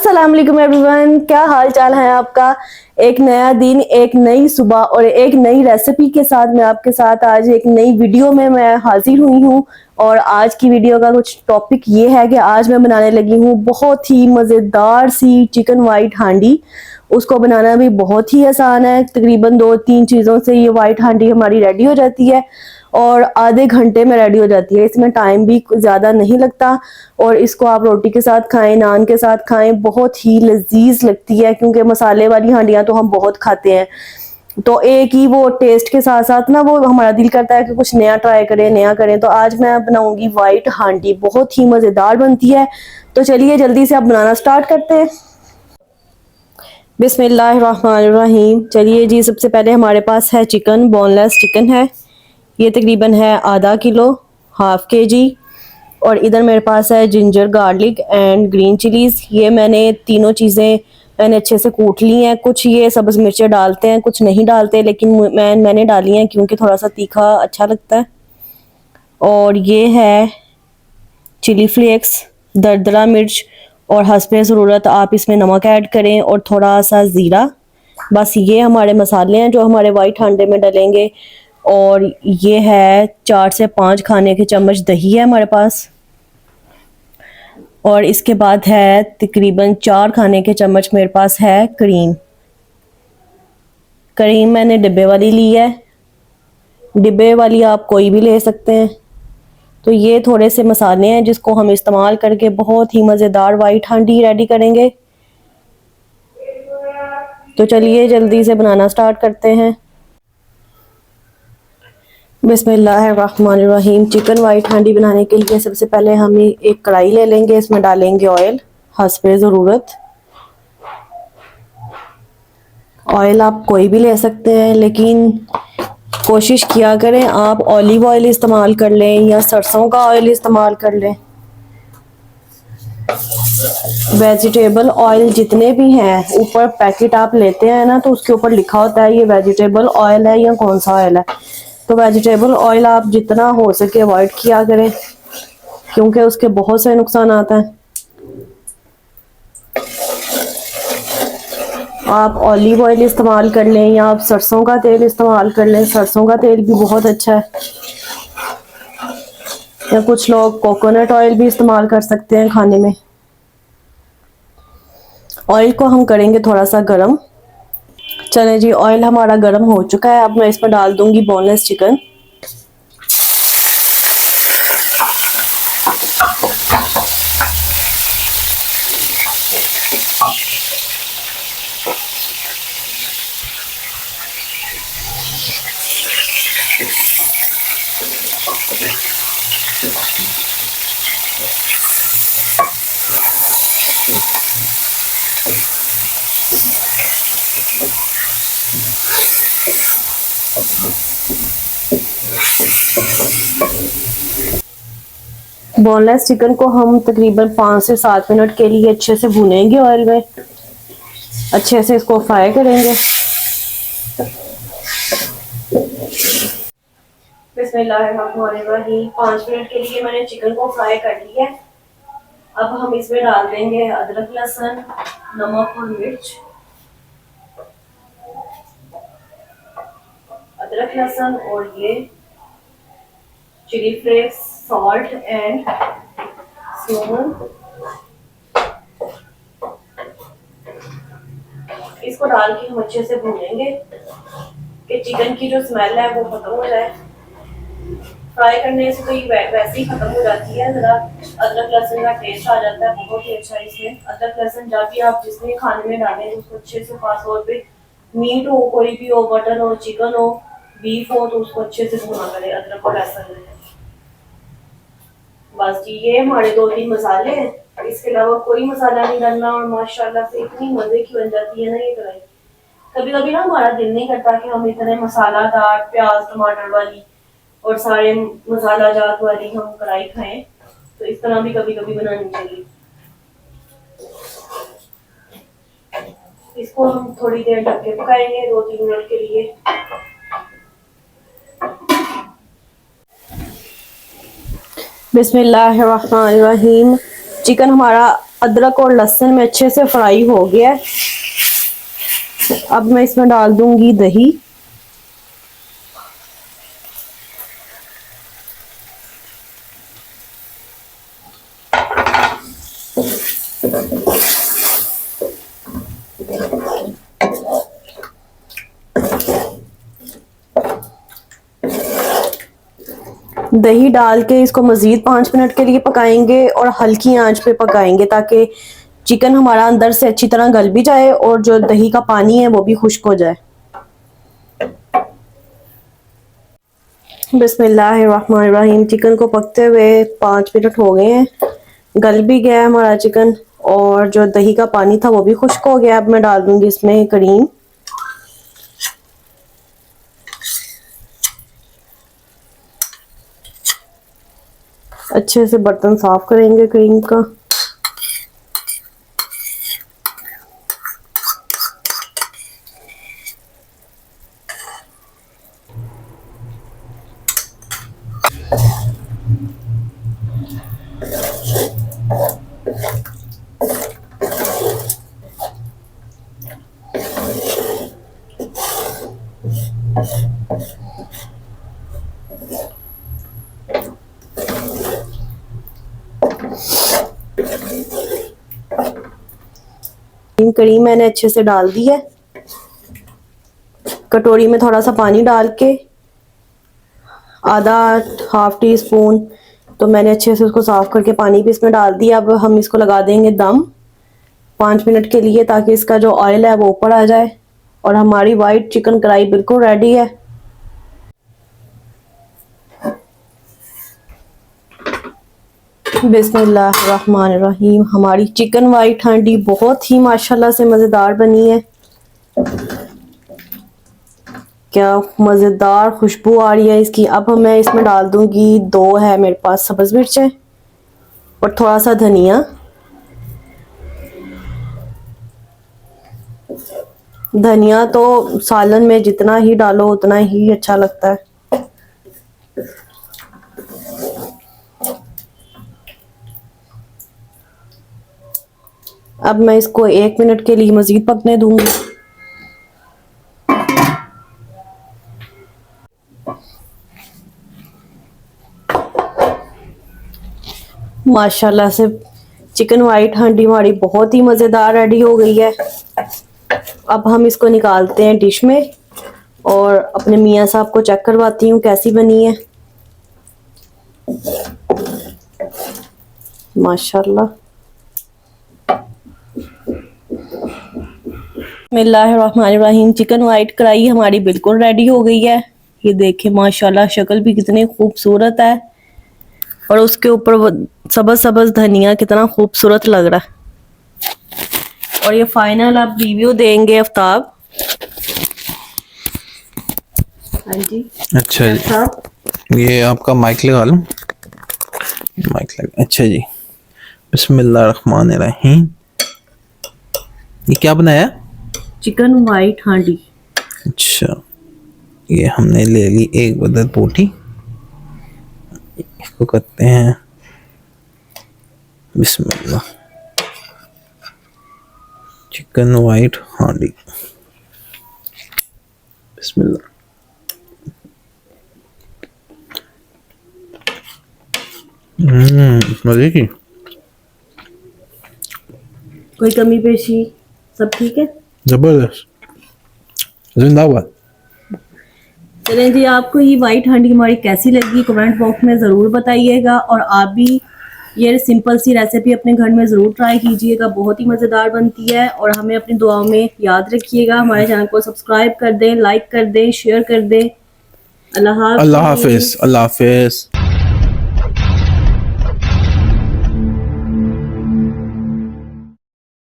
अस्सलाम वालेकुम एवरीवन, क्या हाल चाल है आपका। एक नया दिन, एक नई सुबह और एक नई रेसिपी के साथ मैं आपके साथ आज एक नई वीडियो में मैं हाजिर हुई हूँ। और आज की वीडियो का कुछ टॉपिक ये है कि आज मैं बनाने लगी हूँ बहुत ही मज़ेदार सी चिकन वाइट हांडी। उसको बनाना भी बहुत ही आसान है, तकरीबन 2-3 चीज़ों से ये वाइट हांडी हमारी रेडी हो जाती है और आधे घंटे में रेडी हो जाती है। इसमें टाइम भी ज़्यादा नहीं लगता और इसको आप रोटी के साथ खाएं, नान के साथ खाएं, बहुत ही लजीज लगती है क्योंकि मसाले वाली हांडियाँ तो हम बहुत खाते हैं। तो एक ही वो टेस्ट के साथ साथ ना वो हमारा दिल करता है कि कुछ नया ट्राई करें, नया करें। तो आज मैं बनाऊंगी वाइट हांडी, बहुत ही मज़ेदार बनती है। तो चलिए जल्दी से अब बनाना स्टार्ट करते हैं। बिस्मिल्लाहिर्रहमानिर्रहीम। चलिए जी, सबसे पहले हमारे पास है चिकन, बोनलेस चिकन है। ये तकरीबन है आधा किलो, हाफ के जी। और इधर मेरे पास है ginger, garlic and green chillies. ये मैंने तीनों चीज़ें मैंने अच्छे से कूट ली हैं। कुछ ये सब्ज़ मिर्चें डालते हैं, कुछ नहीं डालते, लेकिन मैंने डाली हैं क्योंकि थोड़ा सा तीखा अच्छा लगता है। और ये है चिली फ्लेक्स, दरदरा मिर्च और हस्बे ज़रूरत आप इसमें नमक ऐड करें और थोड़ा सा ज़ीरा। बस ये हमारे मसाले हैं जो हमारे वाइट हांडे में डलेंगे। और ये है 4 से 5 खाने के चम्मच दही है हमारे पास। और इसके बाद है तकरीबन 4 खाने के चम्मच मेरे पास है क्रीम। क्रीम मैंने डिब्बे वाली ली है, डिब्बे वाली आप कोई भी ले सकते हैं। तो ये थोड़े से मसाले हैं जिसको हम इस्तेमाल करके बहुत ही मज़ेदार वाइट हांडी रेडी करेंगे। तो चलिए जल्दी से बनाना स्टार्ट करते हैं। बिस्मिल्लाहिर्रहमानिर्रहीम। चिकन वाइट हांडी बनाने के लिए सबसे पहले हम एक कढ़ाई ले लेंगे, इसमें डालेंगे ऑयल हस्बे ज़रूरत। ऑयल आप कोई भी ले सकते हैं, लेकिन कोशिश किया करें आप ऑलिव ऑयल इस्तेमाल कर लें या सरसों का ऑयल इस्तेमाल कर लें। वेजिटेबल ऑयल जितने भी हैं, ऊपर पैकेट आप लेते हैं ना तो उसके ऊपर लिखा होता है ये वेजिटेबल ऑयल है या कौन सा ऑयल है। तो वेजिटेबल ऑयल आप जितना हो सके अवॉइड किया करें क्योंकि उसके बहुत से नुकसान आता है। आप ऑलिव ऑयल इस्तेमाल कर लें या आप सरसों का तेल इस्तेमाल कर लें, सरसों का तेल भी बहुत अच्छा है। या कुछ लोग कोकोनट ऑयल भी इस्तेमाल कर सकते हैं खाने में। ऑयल को हम करेंगे थोड़ा सा गरम। चले जी, ऑयल हमारा गरम हो चुका है। अब मैं इसमें डाल दूंगी बोनलेस चिकन। बोनलेस चिकन को हम तकरीबन 5 से 7 मिनट के लिए अच्छे से भूनेंगे ऑयल में, अच्छे से इसको फ्राई करेंगे। बिस्मिल्लाहिर्रहमानिर्रहीम। 5 मिनट के लिए मैंने चिकन को फ्राई कर लिया है। अब हम इसमें डाल देंगे अदरक, लहसुन, नमक और मिर्च। अदरक, लहसुन और ये chilli flakes, salt and cinnamon. इसको डाल के हम अच्छे से भूनेंगे कि चिकन की जो स्मेल है वो खत्म हो जाए। फ्राई करने से तो ये वैसे ही खत्म हो जाती है, जरा अदरक लहसुन का टेस्ट आ जाता है बहुत ही अच्छा इसमें। अदरक लहसुन जब भी आप जिसमें खाने में डालें उसको अच्छे से, खासतौर पे मीट हो, कोई भी हो, मटन हो, चिकन हो, बीफ हो, तो उसको अच्छे से भुना करें अदरक और लहसुन में। बस जी, ये हमारे 2-3 मसाले हैं, इसके अलावा कोई मसाला नहीं डालना। और माशाल्लाह से इतनी मजे की बन जाती है ना ये कढ़ाई। कभी कभी ना हमारा दिल नहीं करता कि हम इतने मसालादार प्याज टमाटर वाली और सारे मसाला जात वाली हम कढ़ाई खाएं, तो इस तरह भी कभी कभी बनानी चाहिए। इसको हम थोड़ी देर ढक के पकाएंगे, 2-3 मिनट के लिए। बिस्मिल्लाहिर्रहमानिर्रहीम। चिकन हमारा अदरक और लहसुन में अच्छे से फ्राई हो गया है। अब मैं इसमें डाल दूंगी दही। दही डाल के इसको मज़ीद 5 मिनट के लिए पकाएंगे और हल्की आंच पे पकाएंगे ताकि चिकन हमारा अंदर से अच्छी तरह गल भी जाए और जो दही का पानी है वो भी खुश्क हो जाए। बिस्मिल्लाहिर्रहमानिर्रहीम। चिकन को पकते हुए 5 मिनट हो गए हैं, गल भी गया है हमारा चिकन और जो दही का पानी था वो भी खुश्क हो गया। अब मैं डाल दूंगी इसमें करीम। अच्छे से बर्तन साफ करेंगे क्रीम का। करीम मैंने अच्छे से डाल दी है। कटोरी में थोड़ा सा पानी डाल के आधा हाफ टी स्पून तो मैंने अच्छे से उसको साफ करके पानी भी इसमें डाल दिया। अब हम इसको लगा देंगे दम 5 मिनट के लिए ताकि इसका जो ऑयल है वो ऊपर आ जाए और हमारी वाइट चिकन कढ़ाई बिल्कुल रेडी है। बिस्मिल्लाहिर्रहमानिर्रहीम। हमारी चिकन वाइट हांडी बहुत ही माशाल्लाह से मज़ेदार बनी है। क्या मज़ेदार खुशबू आ रही है इसकी। अब मैं इसमें डाल दूंगी 2 है मेरे पास सब्ज़ मिर्चें और थोड़ा सा धनिया। धनिया तो सालन में जितना ही डालो उतना ही अच्छा लगता है। अब मैं इसको 1 मिनट के लिए मज़ीद पकने दूंगी। माशाल्लाह से चिकन वाइट हांडी हमारी बहुत ही मज़ेदार रेडी हो गई है। अब हम इसको निकालते हैं डिश में और अपने मियाँ साहब को चेक करवाती हूँ कैसी बनी है। माशाल्लाह। बिस्मिल्लाहिर्रहमानिर्रहीम। चिकन वाइट कढ़ाई हमारी बिल्कुल रेडी हो गई है। ये देखें माशाल्लाह शक्ल भी कितनी खूबसूरत है और उसके ऊपर वो सब्ज़ सब्ज़ धनिया कितना खूबसूरत लग रहा है। और ये फाइनल आप रिव्यू देंगे आफ्ताब। हाँ जी। अच्छा जी, ये आपका माइक लगा लो। माइक लगा। अच्छा जी, बिस्मिल्लाहिर्रहमानिर्रहीम। ये क्या बनाया? चिकन वाइट हांडी। अच्छा, ये हमने ले ली एक बदर बोटी। इसको करते हैं बिस्मिल्लाह। चिकन वाइट हांडी बिस्मिल्लाह। मजे की। कोई कमी पेशी सब ठीक है? जबरदस्त, जिंदाबाद। चलें जी, आपको ये वाइट हांडी हमारी कैसी लगी कमेंट बॉक्स में ज़रूर बताइएगा और आप भी ये सिंपल सी रेसिपी अपने घर में ज़रूर ट्राई कीजिएगा। बहुत ही मज़ेदार बनती है और हमें अपनी दुआओं में याद रखिएगा। हमारे चैनल को सब्सक्राइब कर दें, लाइक कर दें, शेयर कर दें। अल्लाह हाफ़िज़। अल्लाह हाफिज़।